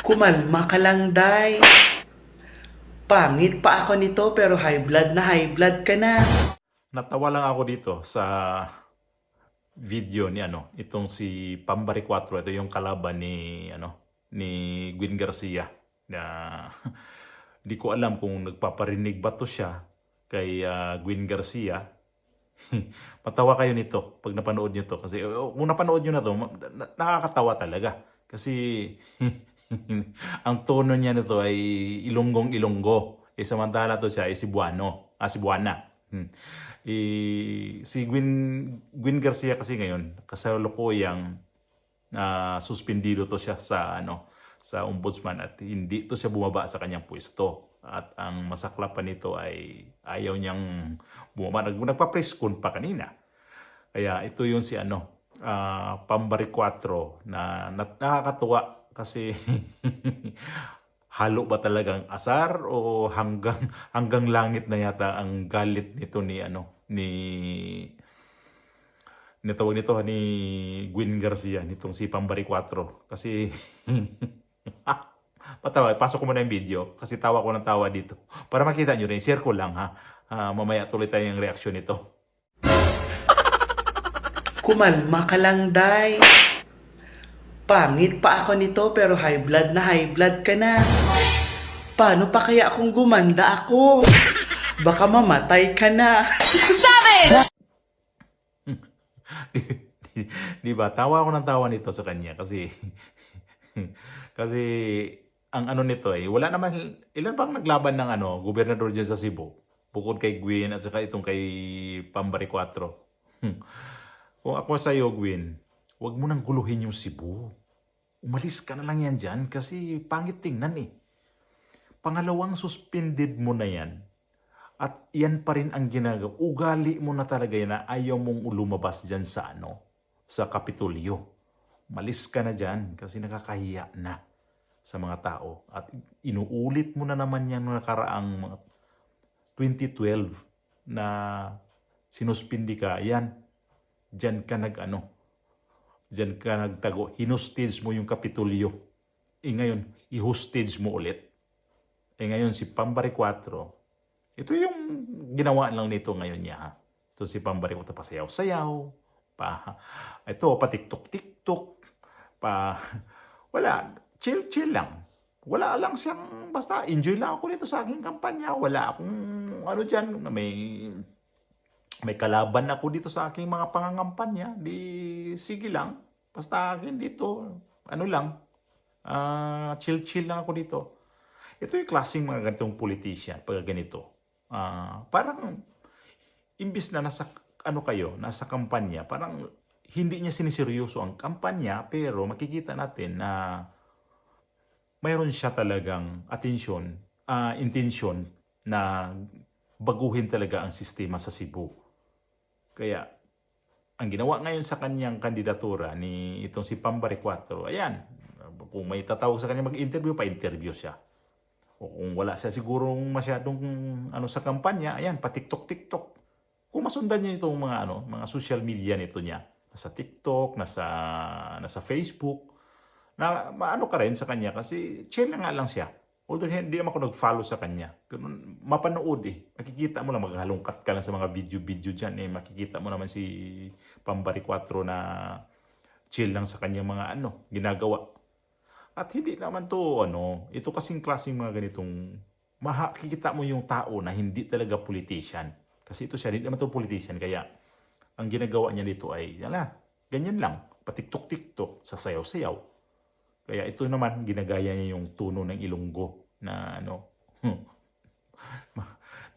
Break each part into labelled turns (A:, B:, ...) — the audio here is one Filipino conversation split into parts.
A: Kumalma ka lang, Day. Pangit pa ako nito pero high blood ka na.
B: Natawa lang ako dito sa video ni itong si Pambari 4. Ito yung kalaban ni Gwin Garcia na di ko alam kung nagpaparinig ba to siya kay Gwin Garcia. Matawa kayo nito pag napanood nyo to kasi kung napanood nyo na to, nakakatawa talaga kasi ang tono niya nito ay Ilonggong-Ilonggo. Samantala to siya ay Cebuana. Si Gwin Garcia kasi ngayon, kasalukuyang suspendido to siya sa ombudsman at hindi to siya bumaba sa kanyang pwesto. At ang masaklap pa nito ay ayaw niyang bumaba. Nagpa-press con pa kanina. Kaya ito yung si Pambari 4 na nakakatuwa kasi halo ba talagang asar o hanggang langit na yata ang galit nito ni Gwin Garcia nitong si Pambari 4 kasi patawa, pasok ko muna yung video kasi tawa ko ng tawa dito para makita nyo rin, share ko lang ha. Mamaya tuloy tayo yung reaksyon nito.
A: Kumalma ka lang, Day. Pangit pa ako nito pero high blood ka na. Paano pa kaya kung gumanda ako? Baka mamatay ka na.
B: Di ba? Tawa ako ng tawa nito sa kanya kasi kasi ang nito wala naman, ilan bang naglaban ng gobernador dyan sa Cebu bukod kay Gwin at saka itong kay Pambari 4. Kung ako sa iyo, Gwin, huwag mo nang guluhin yung Cebu. Umalis ka na lang yan dyan kasi pangit tingnan eh. Pangalawang suspended mo na yan at yan pa rin ang ginagawa. Ugali mo na talaga yan na ayaw mong lumabas dyan sa Kapitolyo. Malis ka na dyan kasi nakakahiya na sa mga tao. At inuulit mo na naman yan noong nakaraang 2012 na sinuspindi ka. Yan, dyan ka dyan ka nagtago. Hinostage mo yung Kapitolyo. Ngayon, i-hostage mo ulit. Ngayon, si Pambari 4, ito yung ginawa lang nito ngayon niya. Ito si Pambari 4, pasayaw-sayaw. Ito, pa TikTok. Wala, chill lang. Wala lang siyang, basta enjoy lang ako dito sa aking kampanya. Wala akong dyan, may kalaban ako dito sa aking mga pangangampanya. Di, sige lang. Basta akin dito, chill lang ako dito. Ito yung klaseng mga ganitong politician pag ganito. Parang imbis na nasa nasa kampanya, parang hindi niya siniseryoso ang kampanya pero makikita natin na mayroon siya talagang intensyon na baguhin talaga ang sistema sa Cebu. Kaya ang ginawa ngayon sa kanyang kandidatura ni itong si Pambari 4, ayan, kung may tatawag sa kanya mag-interview, pa-interview siya. O kung wala siya sigurong masyadong sa kampanya, ayan, pa TikTok. Kung masundan niyo itong mga social media nito niya, nasa TikTok, nasa Facebook, na maano ka rin sa kanya kasi chill na nga lang siya. Although hindi naman ako nag-follow sa kanya. Pero mapanood makikita mo lang, maghalongkat ka lang sa mga video dyan makikita mo naman si Pambari 4 na chill lang sa kanyang mga ginagawa. At hindi naman to, ito kasing klaseng mga ganitong, makikita mo yung tao na hindi talaga politician. Kasi ito siya, hindi naman to politician. Kaya, ang ginagawa niya dito ay, ganyan lang, patiktok-tiktok, sasayaw-sayaw. Kaya ito naman, ginagaya niya yung tono ng Ilonggo na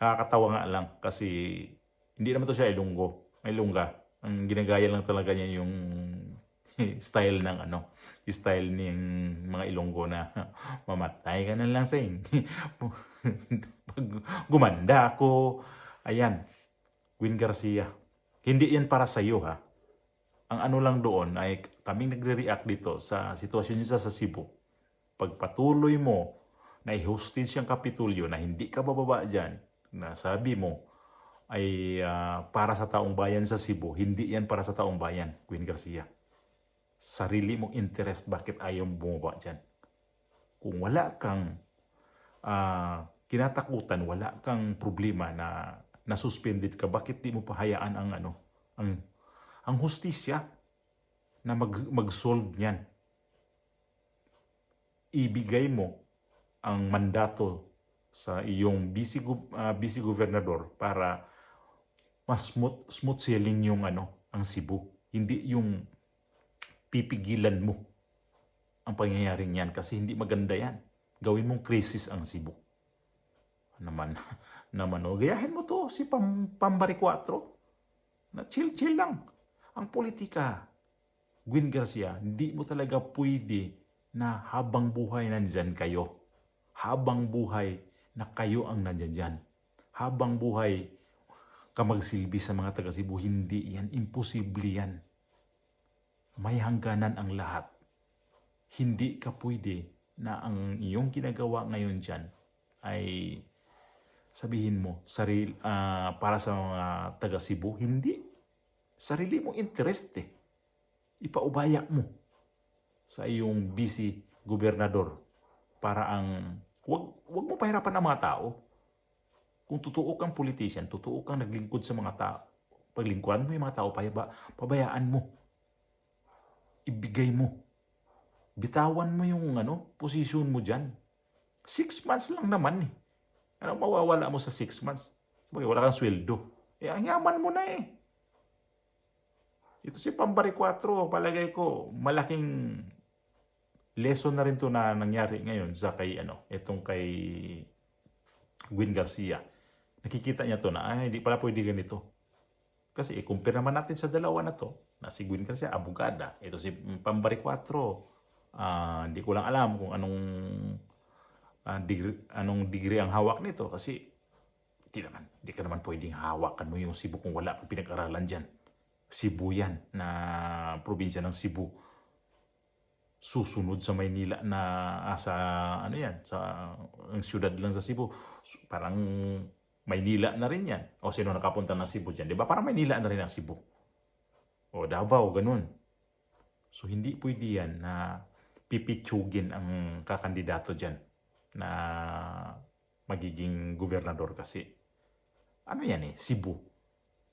B: nakakatawa nga lang kasi hindi naman to siya Ilongga. Ang ginagaya lang talaga niya yung style ng mga Ilonggo na mamatay ka na lang pag gumanda ako. Ayan, Gwin Garcia. Hindi yan para sa iyo ha. Ang lang doon ay kaming nagre-react dito sa sitwasyon niya sa Cebu. Pagpatuloy mo na i-hostage ang Kapitolyo na hindi ka bababa dyan, na sabi mo ay para sa taong bayan sa Cebu, hindi yan para sa taong bayan, Gwin Garcia. Sarili mong interest, bakit ayaw bumaba dyan? Kung wala kang kinatakutan, wala kang problema na nasuspended ka, bakit di mo pahayaan ang ang hustisya na mag-solve niyan? Ibigay mo ang mandato sa iyong vice gobernador para mas smooth sailing yung ang Cebu. Hindi yung pipigilan mo ang pangyayaring yan kasi hindi maganda yan. Gawin mong crisis ang Cebu. Naman, gayahin mo to si Pambari 4. Na chill lang. Ang politika, Gwin Garcia, hindi mo talaga pwede na habang buhay nandyan kayo. Habang buhay na kayo ang nandyan dyan. Habang buhay ka magsilbi sa mga taga Cebu, hindi yan. Imposible yan. May hangganan ang lahat. Hindi ka pwede na ang iyong ginagawa ngayon dyan ay sabihin mo para sa mga taga Cebu. Hindi. Sarili mo interest ipaubaya mo sa iyong vice gobernador para wag mo pahirapan ang mga tao. Kung totoo kang politician, totoo kang naglingkod sa mga tao, paglingkuran mo yung mga tao, pabayaan mo. Ibigay mo. Bitawan mo yung posisyon mo dyan. 6 months lang naman Ano mawawala mo sa 6 months? Sabagay, wala kang sweldo. Ang yaman mo na Ito si Pambari 4, palagay ko, malaking lesson na rin to na nangyari ngayon sa itong kay Gwin Garcia. Nakikita niya to na, hindi pala pwede ganito. Kasi compare naman natin sa dalawa na to, na si Gwin Garcia, abogada. Ito si Pambari 4. Hindi ko lang alam kung anong degree ang hawak nito kasi hindi ka naman pwedeng hawakan mo yung Cebu kung wala kang pinag-aralan dyan. Cebu yan, na probinsya ng Cebu. Susunod sa Maynila na sa ang siyudad lang sa Cebu. Parang Maynila na rin yan. O sino nakapunta ng Cebu dyan? Diba? Parang Maynila na rin ang Cebu. O Davao, ganun. So hindi pwede yan na pipitsugin ang kakandidato dyan na magiging gobernador kasi Cebu.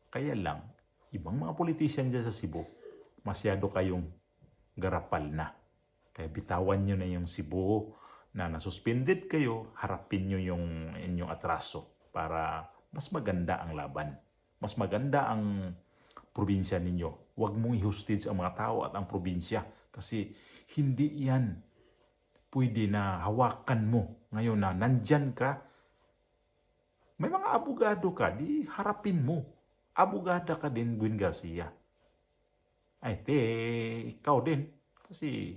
B: Kaya lang, ibang mga politician dyan sa Cebu, masyado kayong garapal na. Kaya bitawan nyo na yung Cebu na nasuspended kayo, harapin nyo yung inyong atraso para mas maganda ang laban. Mas maganda ang probinsya ninyo. Huwag mong i-hostage ang mga tao at ang probinsya kasi hindi yan pwede na hawakan mo ngayon na nandyan ka. May mga abogado ka, di harapin mo. Abogada ka din, Gwin Garcia. Ikaw din. Kasi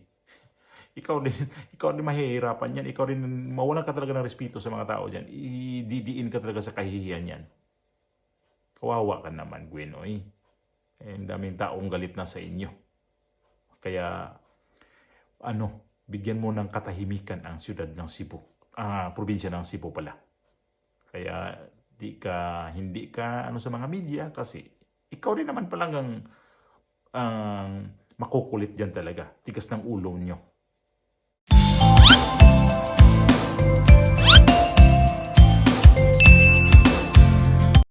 B: ikaw din mahihirapan yan. Ikaw din mawalan ka talaga ng respeto sa mga tao dyan. Ididiin ka talaga sa kahihiyan yan. Kawawa ka naman, Gwen. Ang daming taong galit na sa inyo. Kaya, bigyan mo ng katahimikan ang siyudad ng Cebu. Probinsya ng Cebu pala. Kaya, hindi ka sa mga media kasi ikaw rin naman palang ang makukulit dyan talaga. Tigas ng ulo nyo.